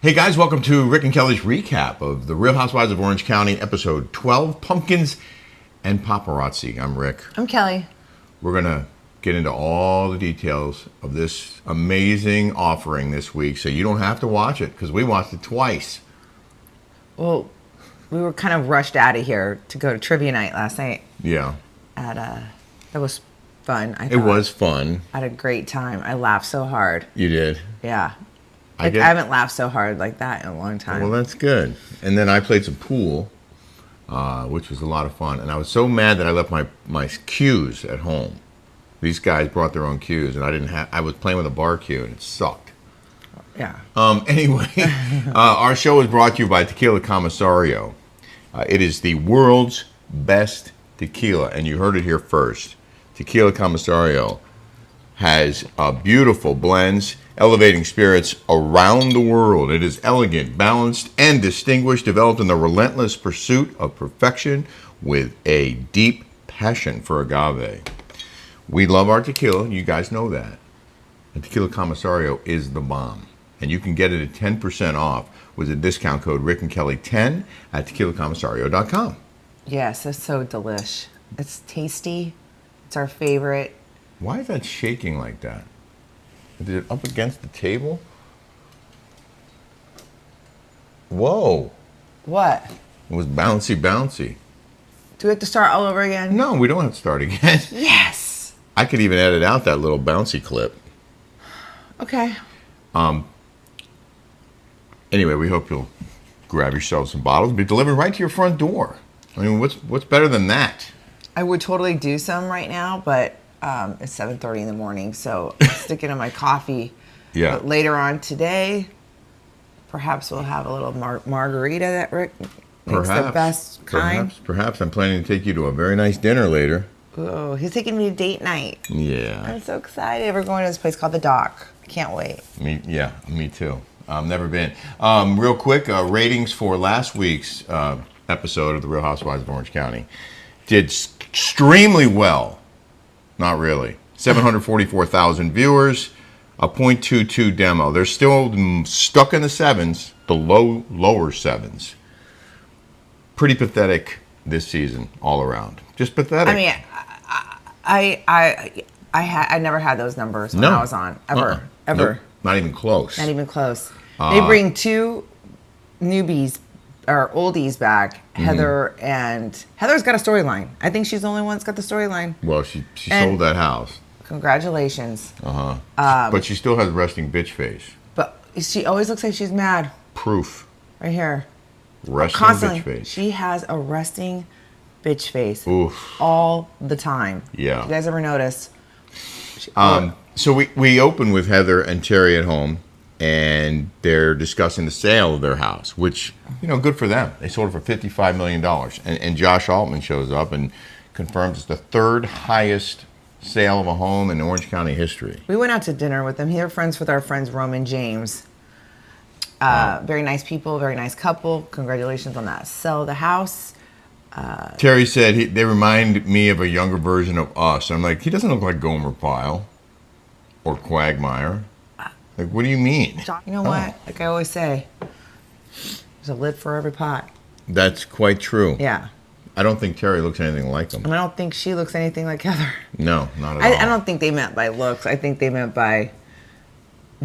Hey guys, welcome to Rick and Kelly's recap of The Real Housewives of Orange County, episode 12, Pumpkins and Paparazzi. I'm Rick. I'm Kelly. We're going to get into all the details of this amazing offering this week, so you don't have to watch it, because we watched it twice. Well, we were kind of rushed out of here to go to trivia night last night. Yeah. That was fun, I thought. It was fun. I had a great time. I laughed so hard. You did? Yeah. I haven't laughed so hard like that in a long time. Well, that's good. And then I played some pool, which was a lot of fun. And I was so mad that I left my cues at home. These guys brought their own cues, and I was playing with a bar cue, and it sucked. Yeah. Anyway, our show is brought to you by Tequila Commissariat. It is the world's best tequila, and you heard it here first. Tequila Commissariat has beautiful blends, elevating spirits around the world. It is elegant, balanced, and distinguished, developed in the relentless pursuit of perfection with a deep passion for agave. We love our tequila. You guys know that. And Tequila Commissariat is the bomb. And you can get it at 10% off with a discount code RickandKelly10 at tequilacommissariat.com. Yes, it's so delish. It's tasty. It's our favorite. Why is that shaking like that? Is it up against the table? Whoa. What? It was bouncy. Do we have to start all over again? No, we don't have to start again. Yes. I could even edit out that little bouncy clip. Okay. Anyway, we hope you'll grab yourself some bottles and be delivered right to your front door. I mean, what's better than that? I would totally do some right now, but it's 7:30 in the morning, so I'm sticking to my coffee. Yeah. But later on today, perhaps we'll have a little margarita that Rick makes the best kind. Perhaps. I'm planning to take you to a very nice dinner later. Oh, he's taking me to date night. Yeah. I'm so excited. We're going to this place called The Dock. I can't wait. Me too. Never been. Real quick, ratings for last week's episode of The Real Housewives of Orange County. Did extremely well. Not really. 744,000 viewers, a .22 demo. They're still stuck in the sevens, the lower sevens. Pretty pathetic this season, all around. Just pathetic. I mean, I never had those numbers when I was on ever. Nope. Not even close. Not even close. They bring two newbies or oldies back, Heather, and Heather's got a storyline. I think she's the only one that's got the storyline. Well, she sold that house. Congratulations. But she still has resting bitch face. But she always looks like she's mad. Proof. Right here. Resting Constantly. bitch face. She has a resting bitch face. Oof. All the time. Yeah. You guys ever notice? So we open with Heather and Terry at home, and they're discussing the sale of their house, which, good for them. They sold it for $55 million. And Josh Altman shows up and confirms it's the third highest sale of a home in Orange County history. We went out to dinner with them. They're friends with our friends Rome and James. Very nice people, very nice couple. Congratulations on that. Sell the house. Terry said they remind me of a younger version of us. I'm like, he doesn't look like Gomer Pyle or Quagmire. Like, what do you mean? You know what? Like I always say, there's a lid for every pot. That's quite true. Yeah. I don't think Terry looks anything like him. And I don't think she looks anything like Heather. No, not at all. I don't think they meant by looks. I think they meant by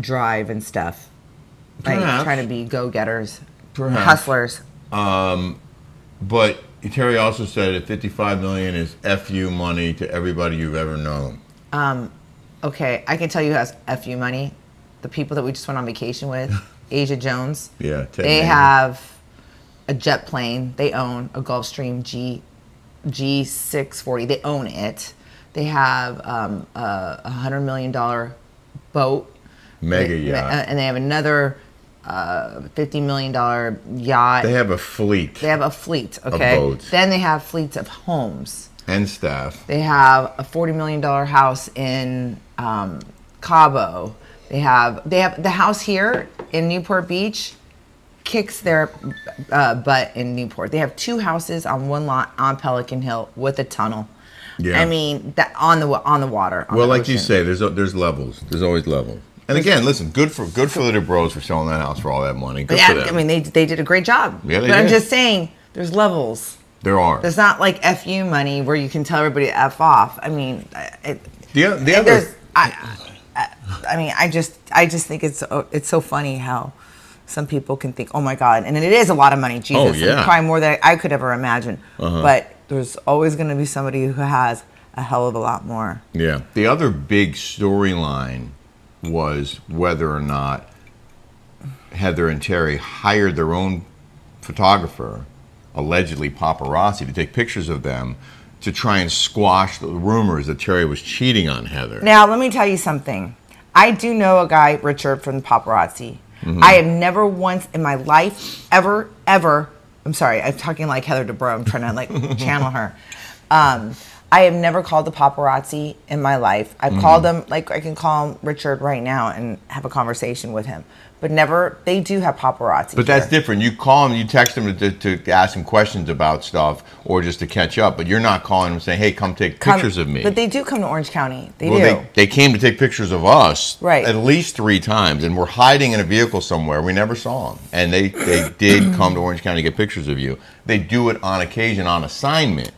drive and stuff. Like trying to be go-getters. Perhaps. Hustlers. But Terry also said that $55 million is FU money to everybody you've ever known. Okay, I can tell you who has FU money. The people that we just went on vacation with, Asia Jones. Yeah, they have a jet plane. They own a Gulfstream G640. They own it. They have a $100 million boat. Mega yacht. And they have another $50 million yacht. They have a fleet. Okay. Of boats. Then they have fleets of homes. And staff. They have a $40 million house in Cabo. They have the house here in Newport Beach kicks their butt in Newport. They have two houses on one lot on Pelican Hill with a tunnel. Yeah. I mean, that on the water. Well, like you say, there's levels. There's always levels. And again, listen, good for the DeBros for selling that house for all that money. Good yeah, for them. I mean, they did a great job. Yeah, they but I'm did. just saying, there's levels. There are. There's not like FU money where you can tell everybody to F off. I mean, The other. I mean, I just think it's so funny how some people can think, oh my God, and it is a lot of money, Jesus. Oh, yeah. Probably more than I could ever imagine. But there's always going to be somebody who has a hell of a lot more. Yeah. The other big storyline was whether or not Heather and Terry hired their own photographer, allegedly paparazzi, to take pictures of them to try and squash the rumors that Terry was cheating on Heather. Now, let me tell you something. I do know a guy, Richard, from the paparazzi. I have never once in my life, ever, I'm sorry, I'm talking like Heather Dubrow. I'm trying to like channel her. I have never called the paparazzi in my life. I've called them, like I can call him Richard right now and have a conversation with him. But never, they do have paparazzi. But that's different. You call them, you text them to ask them questions about stuff or just to catch up. But you're not calling them saying, hey, come take pictures of me. But they do come to Orange County. They do. They came to take pictures of us right. at least 3 times. And we're hiding in a vehicle somewhere. We never saw them. And they did come to Orange County to get pictures of you. They do it on occasion on assignment.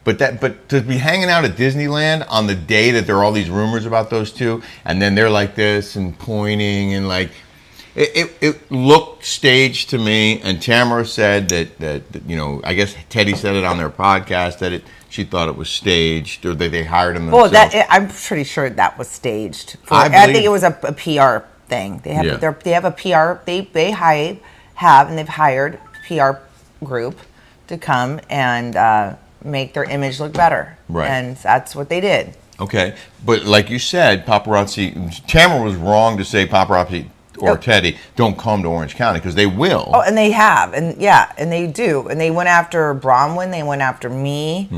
But to be hanging out at Disneyland on the day that there are all these rumors about those two, and then they're like this and pointing and like, it looked staged to me. And Tamra said that you know, I guess Teddy said it on their podcast that she thought it was staged or that they hired him themselves. Well, I'm pretty sure that was staged. I think it was a PR thing. They have a PR. They have and they've hired a PR group to come and make their image look better. Right. And that's what they did. Okay. But like you said, paparazzi, Tamra was wrong to say paparazzi or Teddy don't come to Orange County because they will. Oh, and they have. And yeah, and they do. And they went after Bronwyn. They went after me.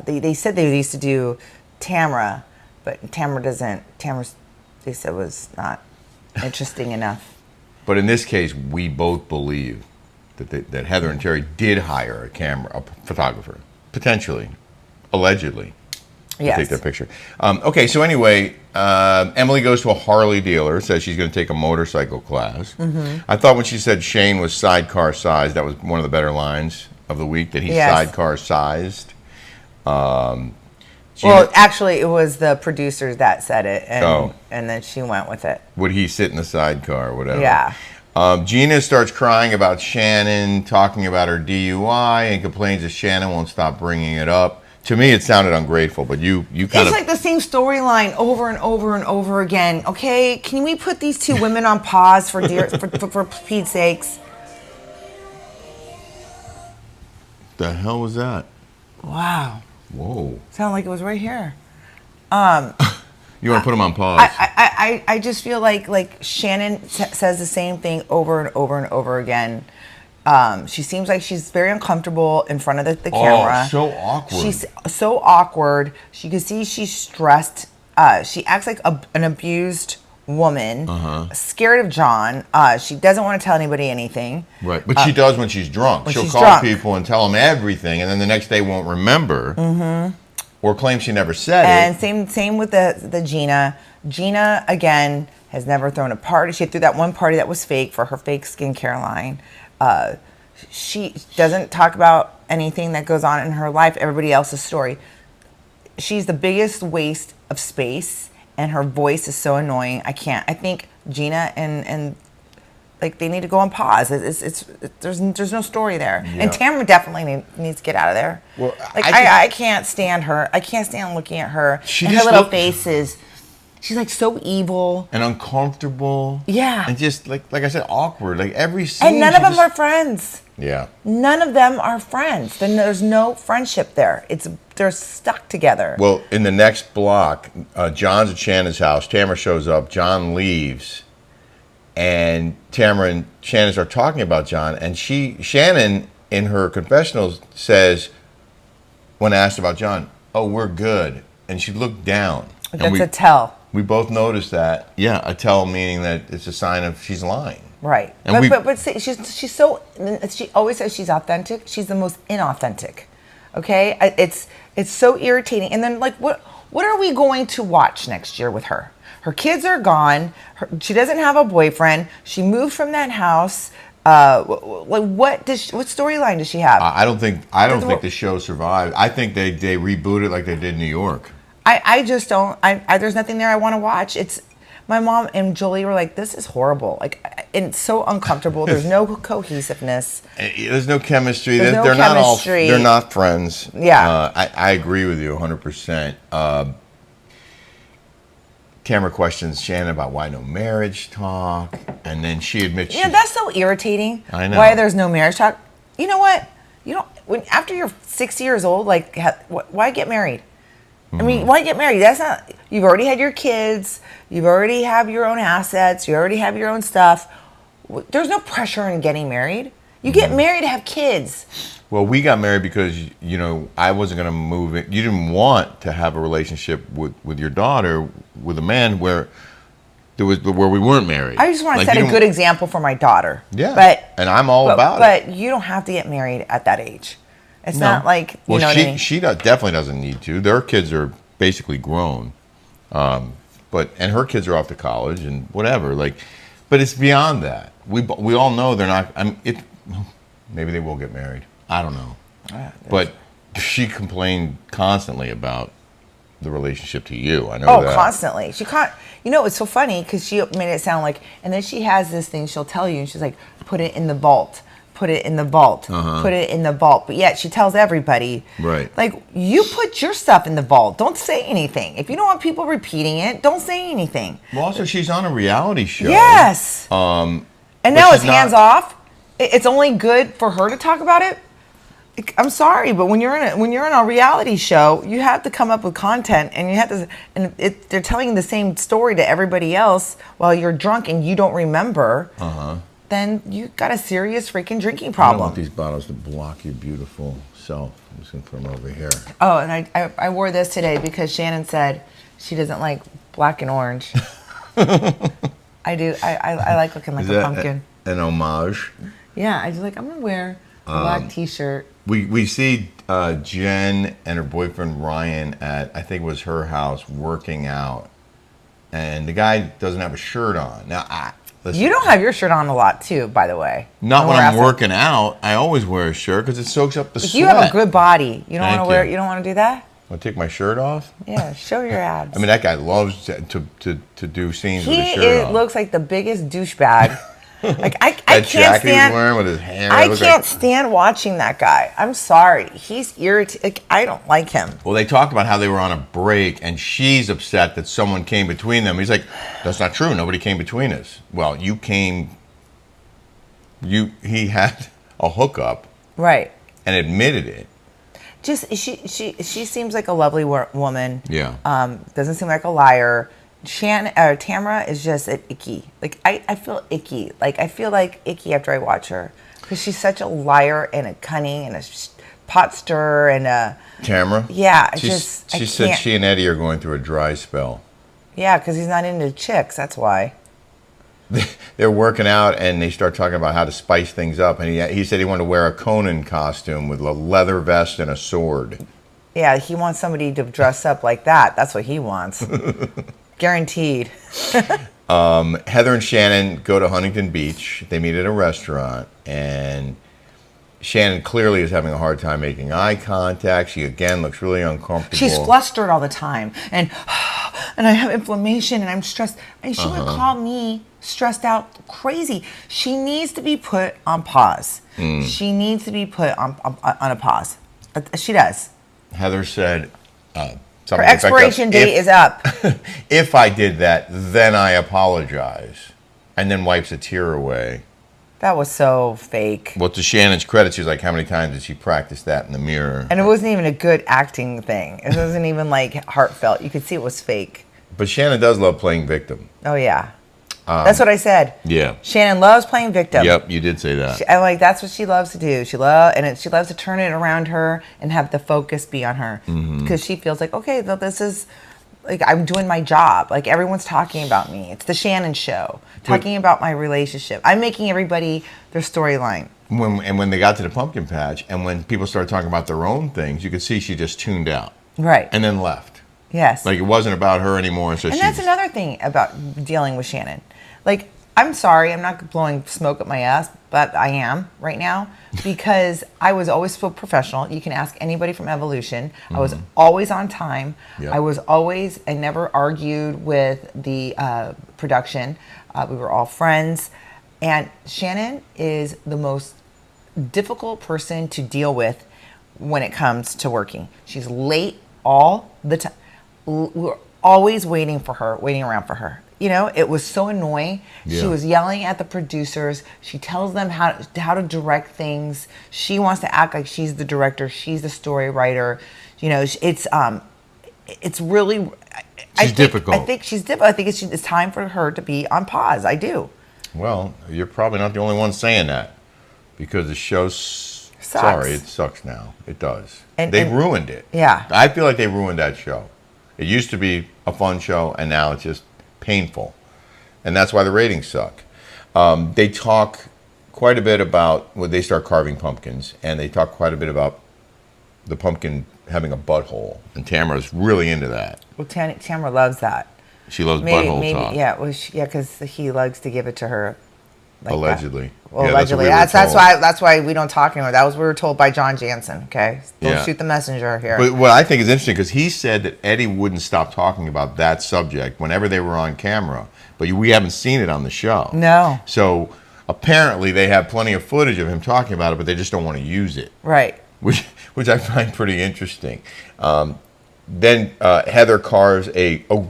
They said they used to do Tamra, but Tamra, they said was not interesting enough. But in this case, we both believe that Heather and Terry did hire a photographer, potentially, allegedly, to take their picture. Okay, so anyway, Emily goes to a Harley dealer, says she's going to take a motorcycle class. I thought when she said Shane was sidecar sized, that was one of the better lines of the week, that he's sidecar sized. Well, actually, it was the producers that said it, and then she went with it. Would he sit in the sidecar or whatever? Yeah. Gina starts crying about Shannon talking about her DUI and complains that Shannon won't stop bringing it up. To me, it sounded ungrateful, but you kind of... It's like the same storyline over and over and over again. Okay, can we put these two women on pause for Pete's sakes? The hell was that? Wow. Whoa. Sounded like it was right here. You want to put them on pause? I just feel like Shannon says the same thing over and over and over again. She seems like she's very uncomfortable in front of the camera. Oh, so awkward. She's so awkward. You can see she's stressed. She acts like an abused woman, scared of John. She doesn't want to tell anybody anything. Right, but she does when she's drunk. She'll call people and tell them everything, and then the next day won't remember. Or claim she never said it. And same with the Gina. Gina, again, has never thrown a party. She threw that one party that was fake for her fake skincare line. She doesn't talk about anything that goes on in her life, everybody else's story. She's the biggest waste of space, and her voice is so annoying. I think Gina and like they need to go on pause. There's no story there. Yeah. And Tamra definitely needs to get out of there. Well, like I can't stand her. I can't stand looking at her. And her little face is. She's like so evil and uncomfortable. Yeah, and just like I said, awkward. Like every scene. And none of them are friends. Yeah. None of them are friends. Then there's no friendship there. They're stuck together. Well, in the next block, John's at Shannon's house. Tamra shows up. John leaves, and Tamra and Shannon start talking about John. And Shannon, in her confessionals, says, when asked about John, "Oh, we're good," and she looked down. That's a tell. We both noticed that. Yeah, a tell meaning that it's a sign of she's lying. Right. And but see, she's so, she always says she's authentic. She's the most inauthentic. Okay? It's so irritating. And then like what are we going to watch next year with her? Her kids are gone. She doesn't have a boyfriend. She moved from that house. What storyline does she have? I don't think the show survived. I think they rebooted like they did New York. I just don't. There's nothing there I want to watch. It's my mom and Julie were like, "This is horrible. Like, it's so uncomfortable. There's no cohesiveness. There's no chemistry. There's no they're chemistry. They're not friends." Yeah. I agree with you 100%. Tamra questions Shannon about why no marriage talk, and then she admits. Yeah, that's so irritating. I know. Why there's no marriage talk. You know what? You don't. After you're 60 years old, like, why get married? I mean, why get married? That's not. You've already had your kids. You've already have your own assets. You already have your own stuff. There's no pressure in getting married. You get married to have kids. Well, we got married because, I wasn't going to move it. You didn't want to have a relationship with your daughter with a man where we weren't married. I just want to set a good example for my daughter. Yeah. And I'm all about it. But you don't have to get married at that age. It's not like, you know what I mean? She definitely doesn't need to. Their kids are basically grown. And her kids are off to college and whatever. But it's beyond that. We all know they're not. Maybe they will get married. I don't know. But she complained constantly about the relationship to you. I know that. Oh, constantly. It's so funny because she made it sound like, and then she has this thing she'll tell you, and she's like, put it in the vault. Put it in the vault. Put it in the vault. But yet she tells everybody, right? Like, you put your stuff in the vault. Don't say anything. If you don't want people repeating it, don't say anything. Well, also she's on a reality show. Yes. And now it's hands off. It's only good for her to talk about it. I'm sorry, but when you're in a reality show, you have to come up with content, and you have to. And they're telling the same story to everybody else while you're drunk and you don't remember. Then you got a serious freaking drinking problem. I don't want these bottles to block your beautiful self. I'm just gonna put them over here. Oh, and I wore this today because Shannon said she doesn't like black and orange. I do. I like looking like a pumpkin. An homage. Yeah, I just I'm gonna wear a black T-shirt. We see Jen and her boyfriend Ryan at, I think it was her house, working out, and the guy doesn't have a shirt on. Now, listen, you don't have your shirt on a lot too, by the way. Not when I'm working out. I always wear a shirt because it soaks up the sweat. You have a good body. You don't want to wear. You don't want to do that. Want to take my shirt off? Yeah, show your abs. I mean, that guy loves to do scenes with his shirt off. He looks like the biggest douchebag. Like I that can't jacket he's wearing with his hair. I can't stand watching that guy. I'm sorry. He's irritating. Like, I don't like him. Well, they talk about how they were on a break, and she's upset that someone came between them. He's like, "That's not true. Nobody came between us." Well, you came. He had a hookup, right? And admitted it. Just she seems like a lovely woman. Yeah. Doesn't seem like a liar. Tamra is just icky. Like I feel icky. Like I feel like icky after I watch her because she's such a liar and a cunning and a pot stirrer and a. Tamra. Yeah, she said she and Eddie are going through a dry spell. Yeah, because he's not into chicks. That's why. They're working out and they start talking about how to spice things up. And he said he wanted to wear a Conan costume with a leather vest and a sword. Yeah, he wants somebody to dress up like that. That's what he wants. Guaranteed. Heather and Shannon go to Huntington Beach. They meet at a restaurant, and Shannon clearly is having a hard time making eye contact. She again looks really uncomfortable. She's flustered all the time, and I have inflammation, and I'm stressed. And she would call me stressed out, crazy. She needs to be put on pause. She needs to be put on a pause. She does. Heather said. Her expiration date is up. If I did that, then I apologize. And then wipes a tear away. That was so fake. Well, to Shannon's credit, she's like, how many times did she practice that in the mirror? And it wasn't even a good acting thing. It wasn't even like heartfelt. You could see it was fake. But Shannon does love playing victim. Oh, yeah. That's what I said. Yeah. Shannon loves playing victim. Yep, you did say that. I'm like, that's what she loves to do. She loves to turn it around her and have the focus be on her. Because she feels like, okay, this is, like, I'm doing my job. Like, everyone's talking about me. It's the Shannon show. Talking about my relationship. I'm making everybody their storyline. When they got to the pumpkin patch and when people started talking about their own things, you could see she just tuned out. Right. And then left. Yes. Like it wasn't about her anymore. And so And that's another thing about dealing with Shannon. Like, I'm sorry, I'm not blowing smoke up my ass, but I am right now because I was always so professional. You can ask anybody from Evolution. I was always on time. Yep. I never argued with the production. We were all friends. And Shannon is the most difficult person to deal with when it comes to working. She's late all the time. We're always waiting around for her. You know, it was so annoying. Yeah. She was yelling at the producers. She tells them how to direct things. She wants to act like she's the director. She's the story writer. You know, it's really. She's difficult. I think she's difficult. I think it's time for her to be on pause. I do. Well, you're probably not the only one saying that because the show's Sucks. sorry, it sucks now. It does. And They've ruined it. Yeah. I feel like they ruined that show. It used to be a fun show, and now it's just painful. And that's why the ratings suck. They talk quite a bit about when they start carving pumpkins, and they talk quite a bit about the pumpkin having a butthole. And Tamra's really into that. Well, Tamra loves that. She loves butthole talk. Yeah. Well, because he likes to give it to her. Like Allegedly. That. Well, Yeah, allegedly. That's why we don't talk anymore. That was what we were told by John Jansen. Okay, don't shoot the messenger here. But what I think is interesting because he said that Eddie wouldn't stop talking about that subject whenever they were on camera, but we haven't seen it on the show. No. So apparently they have plenty of footage of him talking about it, but they just don't want to use it. Right. Which I find pretty interesting. Then Heather carves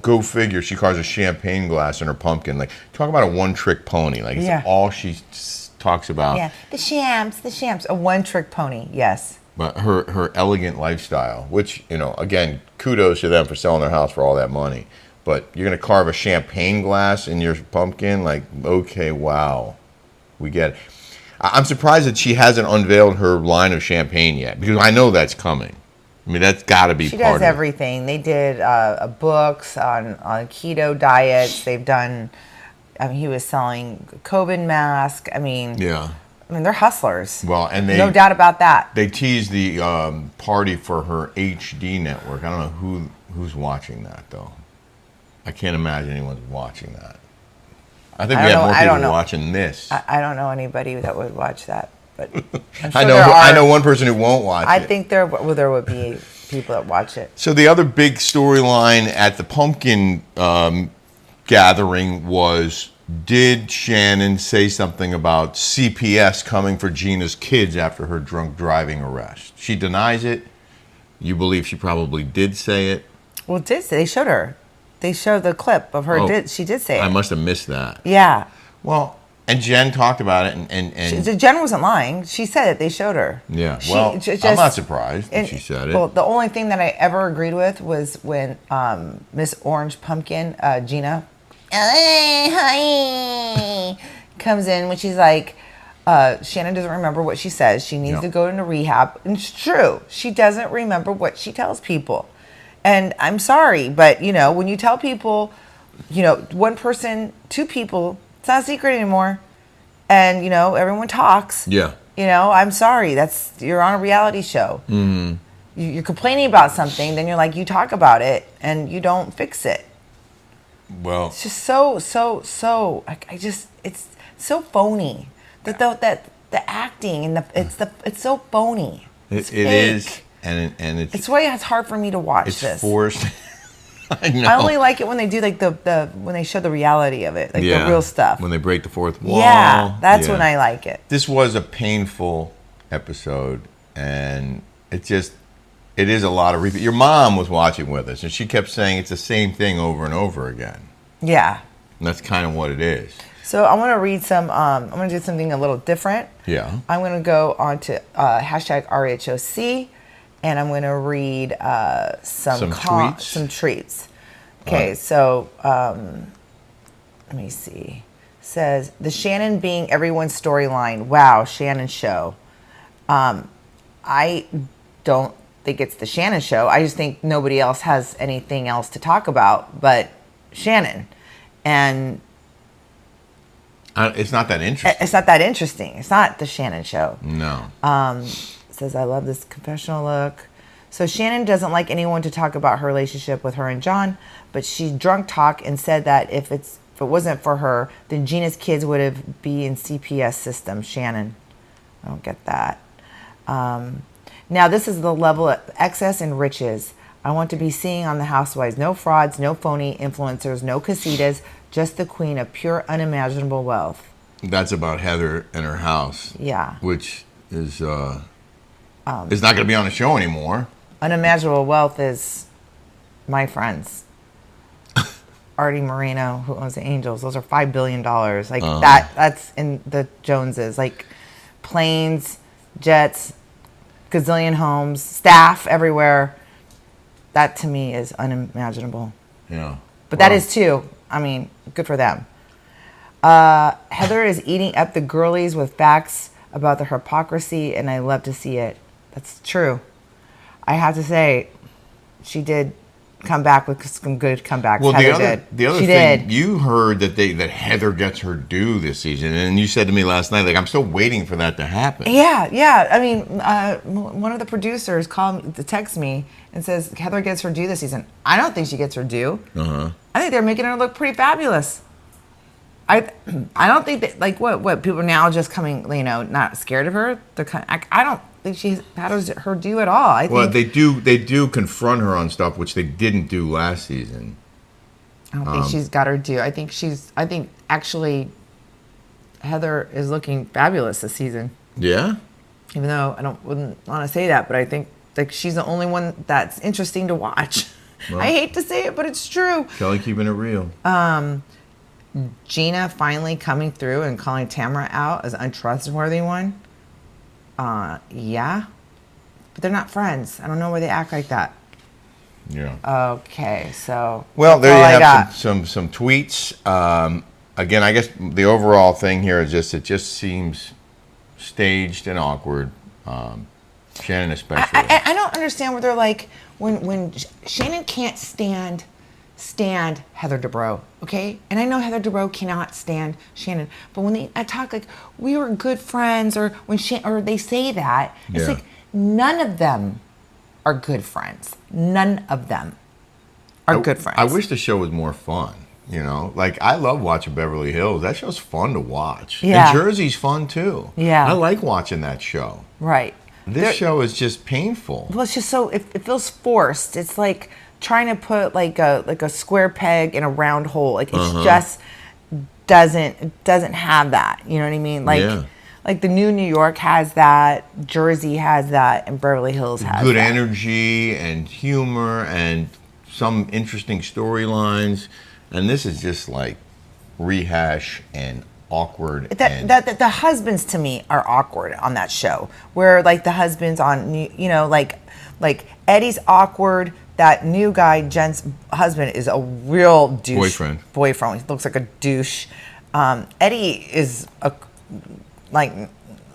go figure, she carves a champagne glass in her pumpkin. Like, talk about a one-trick pony. Like, it's all she talks about. Yeah, the shams. A one-trick pony, yes. But her elegant lifestyle, which, you know, again, kudos to them for selling their house for all that money. But you're going to carve a champagne glass in your pumpkin? Like, okay, wow. We get it. I'm surprised that she hasn't unveiled her line of champagne yet, because I know that's coming. I mean, that's got to be part of it. She does everything. They did books on keto diets. They've done, I mean, he was selling COVID mask. I mean, they're hustlers. Well, and no doubt about that. They teased the party for her HD network. I don't know who's watching that, though. I can't imagine anyone's watching that. I think we have more people watching this. I don't know anybody that would watch that. But I'm sure I know one person who won't watch it. I think there would be people that watch it. So the other big storyline at the pumpkin gathering was, did Shannon say something about CPS coming for Gina's kids after her drunk driving arrest? She denies it. You believe she probably did say it? Well, they showed her. They showed the clip of her. She did say it. I must have missed that. Yeah. Well, and Jen talked about it, and Jen wasn't lying. She said it. They showed her. Yeah. Well, I'm not surprised that she said it. Well, the only thing that I ever agreed with was when Miss Orange Pumpkin, Gina, comes in when she's like, Shannon doesn't remember what she says. She needs to go into rehab. And it's true. She doesn't remember what she tells people. And I'm sorry, but, you know, when you tell people, you know, one person, two people, it's not a secret anymore. And, you know, everyone talks. Yeah. You know, I'm sorry. You're on a reality show. Mm-hmm. You're complaining about something, then you're like, you talk about it, and you don't fix it. Well. It's just it's so phony. That the acting and it's so phony. It is. And it's why it's hard for me to watch this. It's forced. I know. I only like it when they do like the when they show the reality of it, like the real stuff. When they break the fourth wall. Yeah, that's when I like it. This was a painful episode, and it is a lot of repeat. Your mom was watching with us, and she kept saying it's the same thing over and over again. Yeah. And that's kind of what it is. So I want to read some, I'm going to do something a little different. Yeah. I'm going to go on to hashtag RHOC. And I'm going to read some tweets. Okay, so let me see. It says, the Shannon being everyone's storyline. Wow, Shannon show. I don't think it's the Shannon show. I just think nobody else has anything else to talk about but Shannon. And it's not that interesting. It's not that interesting. It's not the Shannon show. No. Says, I love this confessional look. So Shannon doesn't like anyone to talk about her relationship with her and John, but she drunk talk and said that if it wasn't for her, then Gina's kids would have been in CPS system. Shannon, I don't get that. Now this is the level of excess and riches I want to be seeing on the Housewives. No frauds, no phony influencers, no casitas, just the queen of pure unimaginable wealth. That's about Heather and her house. Yeah. Which is not going to be on the show anymore. Unimaginable wealth is my friends. Artie Moreno, who owns the Angels. Those are $5 billion. Like that's in the Joneses. Like planes, jets, gazillion homes, staff everywhere. That to me is unimaginable. Yeah. But that is too. I mean, good for them. Heather is eating up the girlies with facts about the hypocrisy, and I love to see it. That's true. I have to say, she did come back with some good comebacks. Well, Heather the other thing, you heard that Heather gets her due this season, and you said to me last night, like, I'm still waiting for that to happen. Yeah. I mean, one of the producers text me and says Heather gets her due this season. I don't think she gets her due. I think they're making her look pretty fabulous. I don't think that, like, what people are now just coming, not scared of her. I don't think she had her due at all. I think they do confront her on stuff which they didn't do last season. I don't think she's got her due. I think actually Heather is looking fabulous this season. Yeah. Even though wouldn't want to say that, but I think like she's the only one that's interesting to watch. Well, I hate to say it, but it's true. Kelly keeping it real. Gina finally coming through and calling Tamra out as untrustworthy one. Yeah. But they're not friends. I don't know why they act like that. Yeah. Okay, so. Well, there you have some tweets. Again, I guess the overall thing here is it just seems staged and awkward. Shannon especially. I don't understand where they're like, when Shannon can't stand Heather Dubrow, okay? And I know Heather Dubrow cannot stand Shannon, but when they talk like we were good friends, or or they say that, it's like none of them are good friends. None of them are good friends. I wish the show was more fun. Like I love watching Beverly Hills. That show's fun to watch. Yeah. And Jersey's fun too. Yeah. I like watching that show. Right. This show is just painful. Well, it's just so it feels forced. It's like trying to put like a square peg in a round hole. Like it's just doesn't have that. You know what I mean? Like the new New York has that, Jersey has that, and Beverly Hills has good that. Energy and humor and some interesting storylines. And this is just like rehash and awkward. The husbands to me are awkward on that show. Where like the husbands on, like Eddie's awkward. That new guy, Jen's husband, is a real douche. Boyfriend. He looks like a douche. Eddie is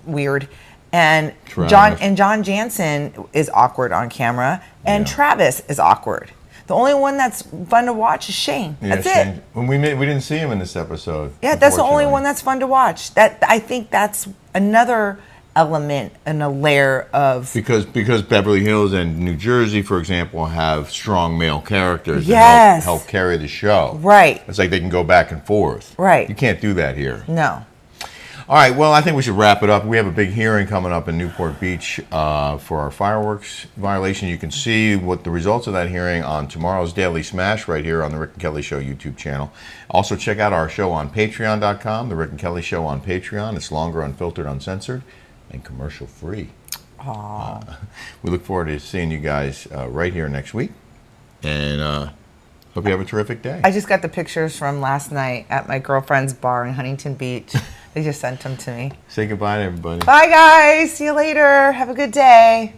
weird. And John Jansen is awkward on camera. And Travis is awkward. The only one that's fun to watch is Shane. That's it. When we didn't see him in this episode. Yeah, that's the only one that's fun to watch. I think that's another element and a layer of because Beverly Hills and New Jersey, for example, have strong male characters that help carry the show. Right. It's like they can go back and forth. Right. You can't do that here. No. All right, well, I think we should wrap it up. We have a big hearing coming up in Newport Beach for our fireworks violation. You can see what the results of that hearing on tomorrow's Daily Smash right here on the Rick and Kelly Show YouTube channel. Also, check out our show on Patreon.com, the Rick and Kelly Show on Patreon. It's longer, unfiltered, uncensored, and commercial-free. We look forward to seeing you guys right here next week. And hope you have a terrific day. I just got the pictures from last night at my girlfriend's bar in Huntington Beach. They just sent them to me. Say goodbye to everybody. Bye, guys. See you later. Have a good day.